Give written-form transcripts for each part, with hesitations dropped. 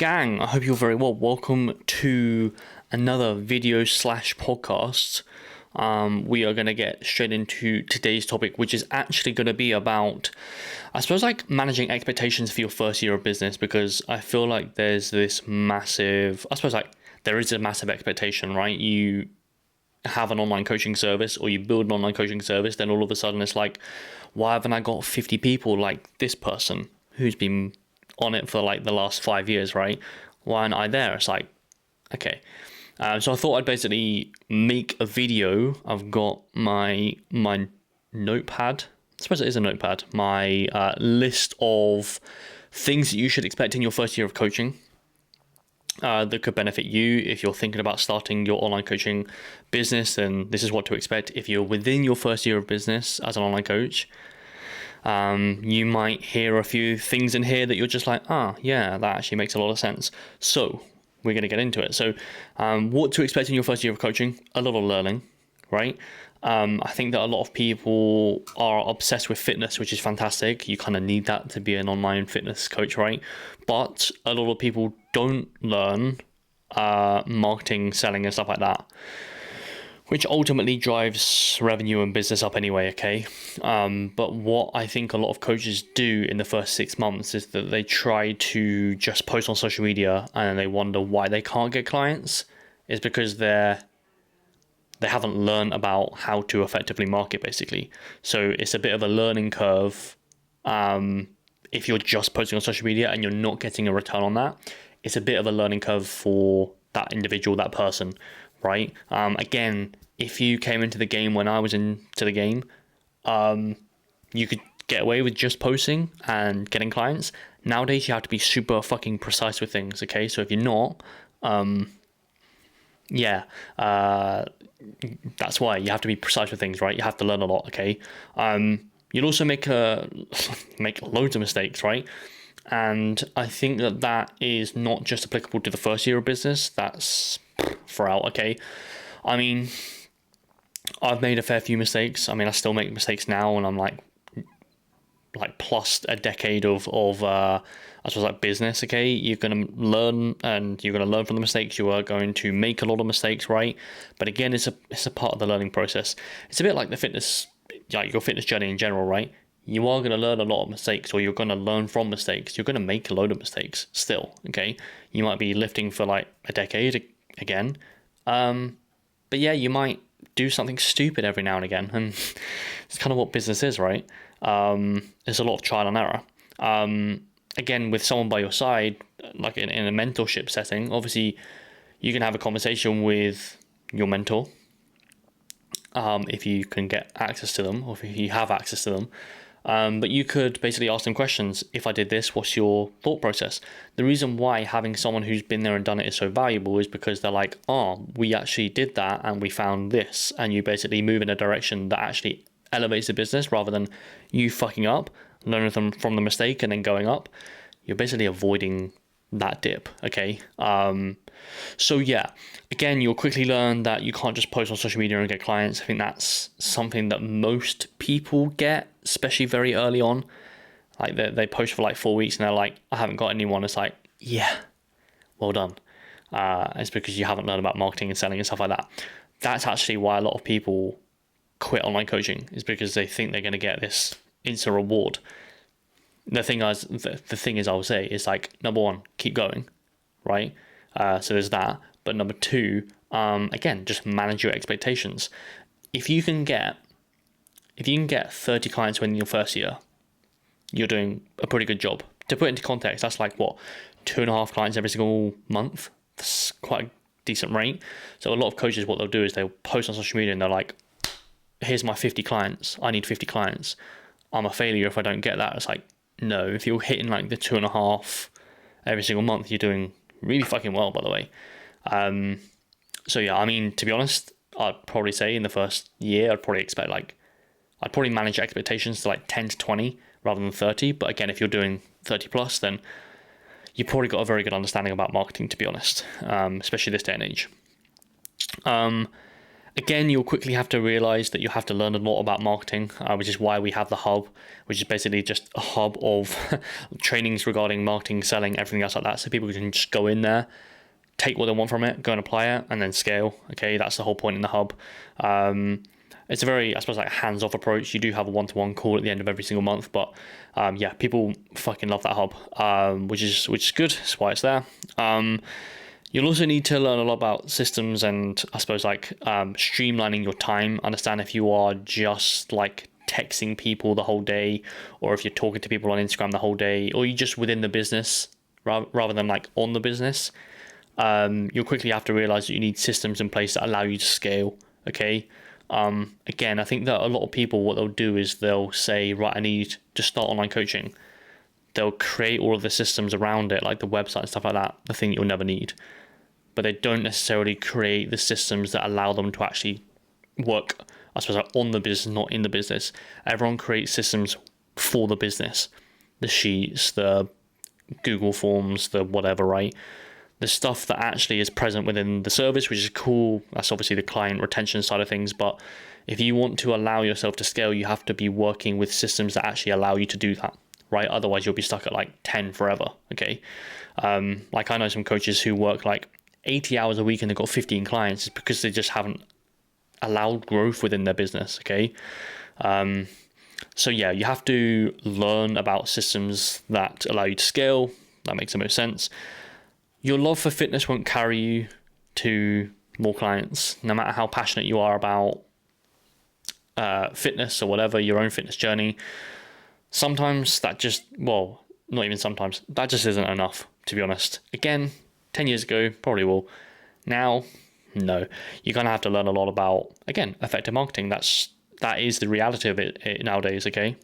gang? I hope you're very well. Welcome to another video slash podcast. We are going to get straight into today's topic, which is actually going to be about, I suppose, like managing expectations for your first year of business, because I feel like there's this massive, I suppose, like there is a massive expectation, right? You have an online coaching service or you build an online coaching service, then all of a sudden it's like, why haven't I got 50 people like this person who's been on it for like the last 5 years, right? Why aren't I there? It's like, okay. So I thought I'd basically make a video. I've got my notepad. I suppose it is a notepad. My list of things that you should expect in your first year of coaching. That could benefit you if you're thinking about starting your online coaching business, then this is what to expect. If you're within your first year of business as an online coach, you might hear a few things in here that you're just like, yeah, that actually makes a lot of sense. So we're going to get into it. So what to expect in your first year of coaching? A lot of learning, right? I think that a lot of people are obsessed with fitness, which is fantastic. You kind of need that to be an online fitness coach, right? But a lot of people don't learn marketing, selling, and stuff like that, which ultimately drives revenue and business up anyway, okay? But what I think a lot of coaches do in the first 6 months is that they try to just post on social media and they wonder why they can't get clients. It's because they haven't learned about how to effectively market, basically. So it's a bit of a learning curve. If you're just posting on social media and you're not getting a return on that, it's a bit of a learning curve for that individual, that person, right? Again, if you came into the game when I was into the game, you could get away with just posting and getting clients. Nowadays, you have to be super fucking precise with things, okay? So if you're not, that's why you have to be precise with things, right? You have to learn a lot, okay? You'll also make loads of mistakes, right? And I think that is not just applicable to the first year of business. That's throughout, okay? I mean, I've made a fair few mistakes. I mean, I still make mistakes now, and I'm like plus a decade of I suppose like business, okay? You're going to learn, and you're going to learn from the mistakes. You are going to make a lot of mistakes, right? But again, it's a part of the learning process. It's a bit like the fitness, like your fitness journey in general, right? You are going to learn a lot of mistakes, or you're going to learn from mistakes. You're going to make a load of mistakes still, okay? You might be lifting for like a decade again. But yeah, you might do something stupid every now and again. And it's kind of what business is, right? There's a lot of trial and error. Again, with someone by your side, like in a mentorship setting, obviously you can have a conversation with your mentor, if you can get access to them, or if you have access to them. But you could basically ask them questions. If I did this, what's your thought process? The reason why having someone who's been there and done it is so valuable is because they're like, we actually did that and we found this, and you basically move in a direction that actually elevates the business rather than you fucking up, learning from the mistake and then going up. You're basically avoiding that dip, okay? So yeah, again, you'll quickly learn that you can't just post on social media and get clients. I think that's something that most people get, especially very early on. Like they post for like 4 weeks and they're like, I haven't got anyone. It's like, yeah, well done. It's because you haven't learned about marketing and selling and stuff like that. That's actually why a lot of people quit online coaching, is because they think they're going to get this instant reward. The thing is, I will say, is like, number one, keep going, right? So there's that. But number two, again, just manage your expectations. If you can get 30 clients within your first year, you're doing a pretty good job. To put it into context, that's like what, 2.5 clients every single month. That's quite a decent rate. So a lot of coaches, what they'll do is they'll post on social media and they're like, here's my 50 clients. I need 50 clients. I'm a failure if I don't get that. It's like, no, if you're hitting like the 2.5 every single month, you're doing really fucking well, by the way. So yeah, I mean, to be honest, I'd probably say in the first year, I'd probably manage expectations to like 10 to 20 rather than 30. But again, if you're doing 30 plus, then you've probably got a very good understanding about marketing, to be honest, especially this day and age. Again, you'll quickly have to realize that you have to learn a lot about marketing, which is why we have the hub, which is basically just a hub of trainings regarding marketing, selling, everything else like that. So people can just go in there, take what they want from it, go and apply it, and then scale. Okay, that's the whole point in the hub. It's a very, I suppose, like hands-off approach. You do have a one-to-one call at the end of every single month, but yeah, people fucking love that hub, which is good. That's why it's there. You'll also need to learn a lot about systems and, I suppose, like streamlining your time. Understand if you are just like texting people the whole day, or if you're talking to people on Instagram the whole day, or you just within the business rather than like on the business. You'll quickly have to realize that you need systems in place that allow you to scale. Okay. Again, I think that a lot of people, what they'll do is they'll say, right, I need to start online coaching. They'll create all of the systems around it, like the website and stuff like that, the thing you'll never need. But they don't necessarily create the systems that allow them to actually work, I suppose, like on the business, not in the business. Everyone creates systems for the business. The sheets, the Google Forms, the whatever, right? The stuff that actually is present within the service, which is cool. That's obviously the client retention side of things. But if you want to allow yourself to scale, you have to be working with systems that actually allow you to do that, right? Otherwise, you'll be stuck at like 10 forever, okay? Like I know some coaches who work like 80 hours a week and they've got 15 clients. It's because they just haven't allowed growth within their business, okay? So yeah, you have to learn about systems that allow you to scale. That makes the most sense. Your love for fitness won't carry you to more clients, no matter how passionate you are about fitness or whatever, your own fitness journey. Sometimes that just, well, not even sometimes, that just isn't enough, to be honest. Again, 10 years ago, probably will. Now, no. You're going to have to learn a lot about, again, effective marketing. That is the reality of it nowadays, okay?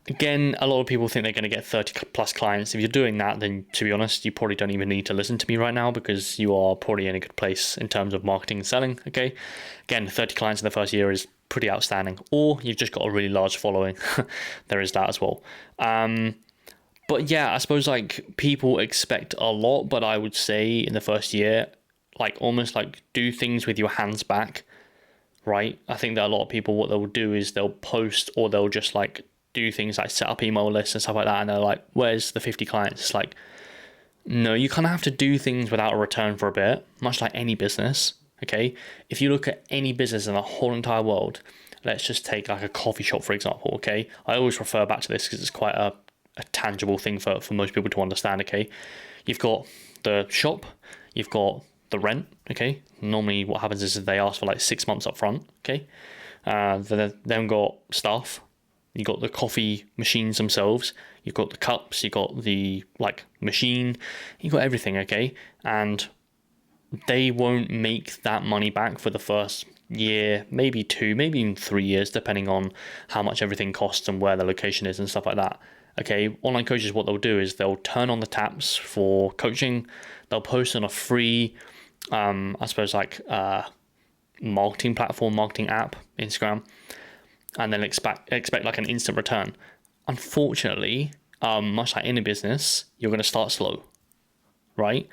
Again, a lot of people think they're going to get 30 plus clients. If you're doing that, then to be honest, you probably don't even need to listen to me right now because you are probably in a good place in terms of marketing and selling, okay? Again, 30 clients in the first year is pretty outstanding. Or you've just got a really large following. There is that as well. But yeah, I suppose like people expect a lot, but I would say in the first year, like almost like do things with your hands back, right? I think that a lot of people, what they'll do is they'll post or they'll just like do things like set up email lists and stuff like that, and they're like, where's the 50 clients? It's like, no, you kind of have to do things without a return for a bit, much like any business, okay? If you look at any business in the whole entire world, let's just take like a coffee shop, for example, okay? I always refer back to this because it's quite a tangible thing for most people to understand, okay? You've got the shop, you've got the rent, okay? Normally what happens is they ask for like 6 months up front, okay? Then got staff. You got the coffee machines themselves, you've got the cups, you got the like machine, you got everything, okay? And they won't make that money back for the first year, maybe 2, maybe even 3 years, depending on how much everything costs and where the location is and stuff like that. Okay, online coaches, what they'll do is they'll turn on the taps for coaching. They'll post on a free, I suppose like marketing platform, marketing app, Instagram, and then expect like an instant return. Unfortunately, much like any business, you're going to start slow, right?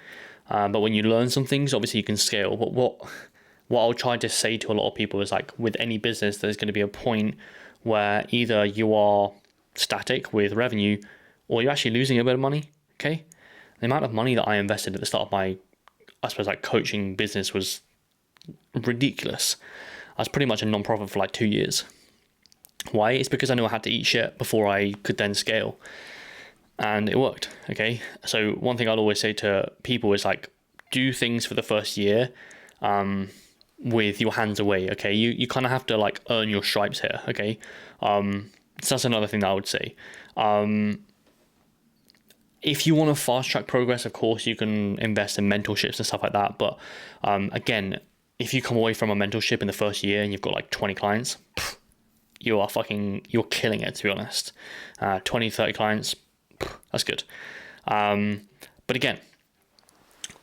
But when you learn some things, obviously you can scale. But what I'll try to say to a lot of people is like with any business, there's going to be a point where either you are static with revenue or you're actually losing a bit of money, okay? The amount of money that I invested at the start of my, I suppose, like coaching business was ridiculous. I was pretty much a non-profit for like 2 years. Why? It's because I knew I had to eat shit before I could then scale. And it worked, okay? So one thing I'd always say to people is like, do things for the first year with your hands away, okay? You kind of have to like earn your stripes here, okay? So that's another thing that I would say. If you want to fast track progress, of course, you can invest in mentorships and stuff like that. But again, if you come away from a mentorship in the first year and you've got like 20 clients, you're killing it, to be honest. 20, 30 clients, that's good. But again,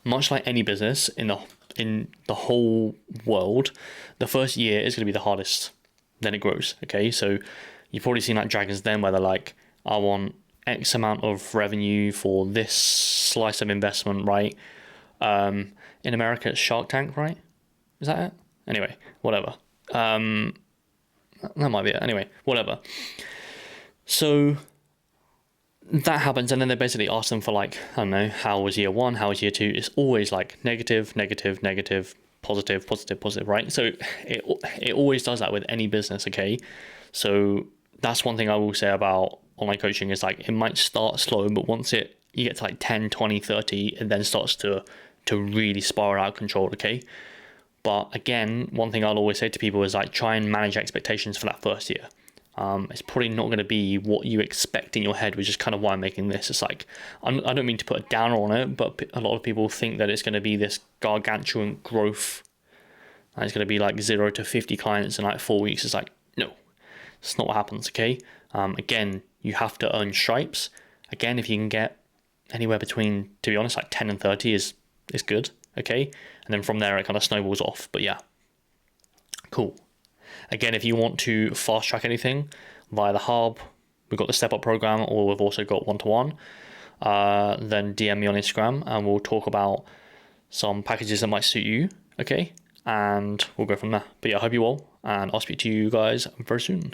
much like any business in the whole world, the first year is going to be the hardest. Then it grows, okay? So you've probably seen like Dragon's Den where they're like, I want X amount of revenue for this slice of investment, right? In America, it's Shark Tank, right? Is that it? Anyway, whatever. That might be it. Anyway, whatever. So that happens, and then they basically ask them for like, I don't know, how was year one, how was year two? It's always like negative, negative, negative, positive, positive, positive, right? So it always does that with any business, okay? So that's one thing I will say about online coaching is like it might start slow, but once you get to like 10, 20, 30, it then starts to really spiral out of control, okay? But again, one thing I'll always say to people is like try and manage expectations for that first year. It's probably not going to be what you expect in your head, which is kind of why I'm making this. It's like, I don't mean to put a downer on it, but a lot of people think that it's going to be this gargantuan growth. And it's going to be like 0 to 50 clients in like 4 weeks. It's like, no, it's not what happens, okay? Again, you have to earn stripes. Again, if you can get anywhere between, to be honest, like 10 and 30 is good, okay? And then from there, it kind of snowballs off. But yeah, cool. Again, if you want to fast track anything via the hub, we've got the Step Up program, or we've also got one-to-one, then DM me on Instagram and we'll talk about some packages that might suit you, okay? And we'll go from there. But yeah, I hope you all, and I'll speak to you guys very soon.